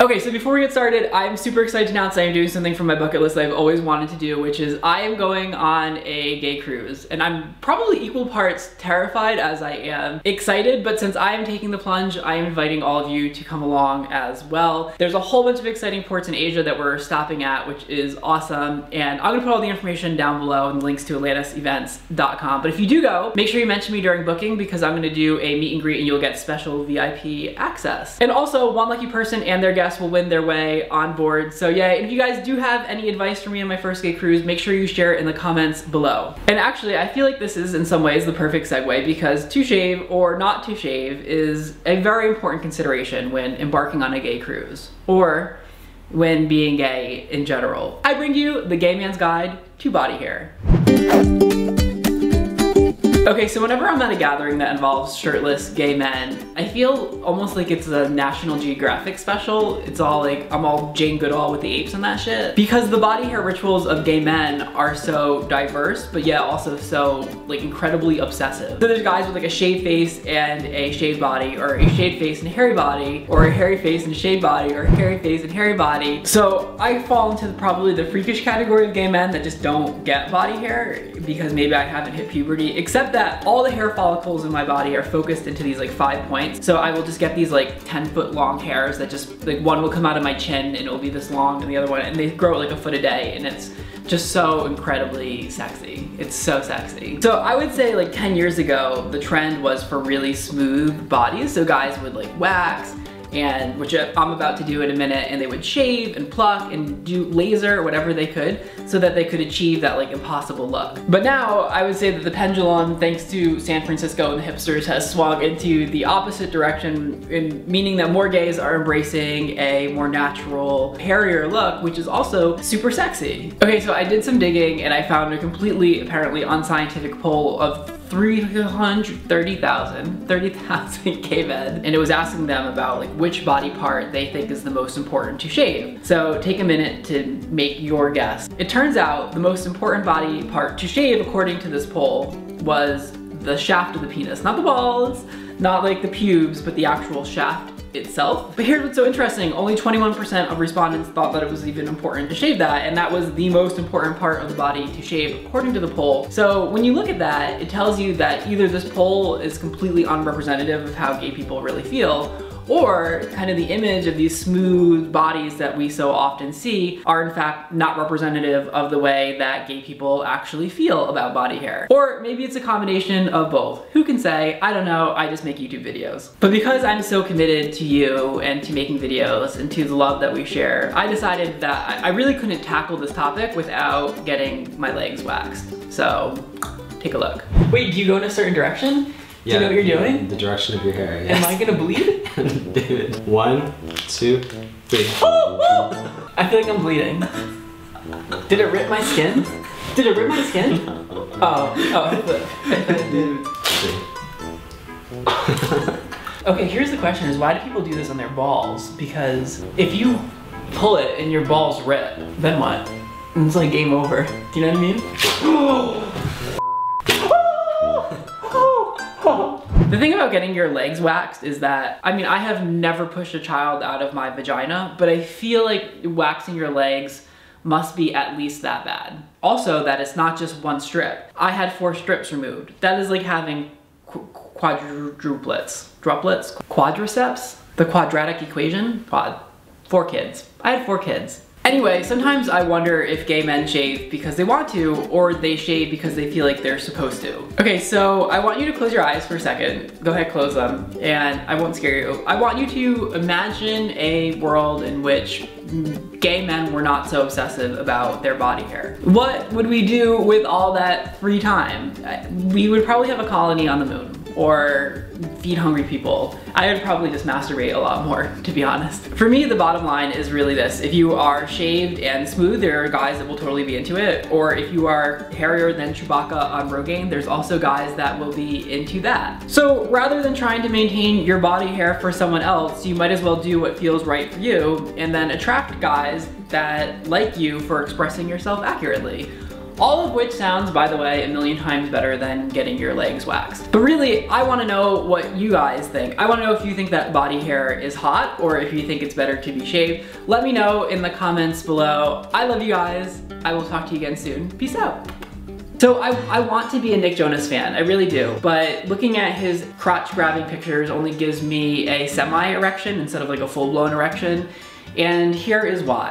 Okay, so before we get started, I'm super excited to announce I am doing something from my bucket list I've always wanted to do, which is I am going on a gay cruise. And I'm probably equal parts terrified as I am excited, but since I am taking the plunge, I am inviting all of you to come along as well. There's a whole bunch of exciting ports in Asia that we're stopping at, which is awesome. And I'm gonna put all the information down below and links to atlantisevents.com. But if you do go, make sure you mention me during booking because I'm gonna do a meet and greet and you'll get special VIP access. And also, one lucky person and their guest will win their way on board. So yeah, if you guys do have any advice for me on my first gay cruise, make sure you share it in the comments below. And actually, I feel like this is in some ways the perfect segue because to shave or not to shave is a very important consideration when embarking on a gay cruise or when being gay in general. I bring you the gay man's guide to body hair. Okay, so whenever I'm at a gathering that involves shirtless gay men, I feel almost like it's a National Geographic special. It's all like, I'm all Jane Goodall with the apes and that shit. Because the body hair rituals of gay men are so diverse, but yet also so like incredibly obsessive. So there's guys with like a shaved face and a shaved body, or a shaved face and a hairy body, or a hairy face and a shaved body, or a hairy face and hairy body. So I fall into probably the freakish category of gay men that just don't get body hair because maybe I haven't hit puberty, except that all the hair follicles in my body are focused into these like 5 points. So I will just get these like 10-foot long hairs that just like one will come out of my chin and it'll be this long and the other one, and they grow like a foot a day, and it's just so incredibly sexy. It's so sexy. So I would say like 10 years ago, the trend was for really smooth bodies. So guys would like wax, and which I'm about to do in a minute, and they would shave and pluck and do laser or whatever they could so that they could achieve that like impossible look. But now I would say that the pendulum, thanks to San Francisco and the hipsters, has swung into the opposite direction, meaning that more gays are embracing a more natural, hairier look, which is also super sexy. Okay, so I did some digging and I found a completely apparently unscientific poll of 30,000 gay men, and it was asking them about like which body part they think is the most important to shave. So take a minute to make your guess. It turns out the most important body part to shave, according to this poll, was the shaft of the penis. Not the balls, not like the pubes, but the actual shaft itself. But here's what's so interesting, only 21% of respondents thought that it was even important to shave that, and that was the most important part of the body to shave according to the poll. So when you look at that, it tells you that either this poll is completely unrepresentative of how gay people really feel, or kind of the image of these smooth bodies that we so often see are in fact not representative of the way that gay people actually feel about body hair. Or maybe it's a combination of both. Who can say? I don't know, I just make YouTube videos. But because I'm so committed to you and to making videos and to the love that we share, I decided that I really couldn't tackle this topic without getting my legs waxed. So take a look. Wait, do you go in a certain direction? Do you know what you're doing? The direction of your hair, yes. Am I gonna bleed? David. 1, 2, 3. I feel like I'm bleeding. Did it rip my skin? Did it rip my skin? Oh, okay, here's the question is, why do people do this on their balls? Because if you pull it and your balls rip, then what? And it's like game over. Do you know what I mean? The thing about getting your legs waxed is that, I mean, I have never pushed a child out of my vagina, but I feel like waxing your legs must be at least that bad. Also, that it's not just one strip. I had 4 strips removed. That is like having quadruplets, quadriceps, the quadratic equation, 4 kids. I had 4 kids. Anyway, sometimes I wonder if gay men shave because they want to, or they shave because they feel like they're supposed to. Okay, so I want you to close your eyes for a second. Go ahead, close them, and I won't scare you. I want you to imagine a world in which gay men were not so obsessive about their body hair. What would we do with all that free time? We would probably have a colony on the moon, or feed hungry people. I would probably just masturbate a lot more, to be honest. For me, the bottom line is really this. If you are shaved and smooth, there are guys that will totally be into it. Or if you are hairier than Chewbacca on Rogaine, there's also guys that will be into that. So rather than trying to maintain your body hair for someone else, you might as well do what feels right for you and then attract guys that like you for expressing yourself accurately. All of which sounds, by the way, a million times better than getting your legs waxed. But really, I wanna know what you guys think. I wanna know if you think that body hair is hot or if you think it's better to be shaved. Let me know in the comments below. I love you guys. I will talk to you again soon. Peace out. So I want to be a Nick Jonas fan, I really do, but looking at his crotch grabbing pictures only gives me a semi-erection instead of like a full-blown erection, and here is why.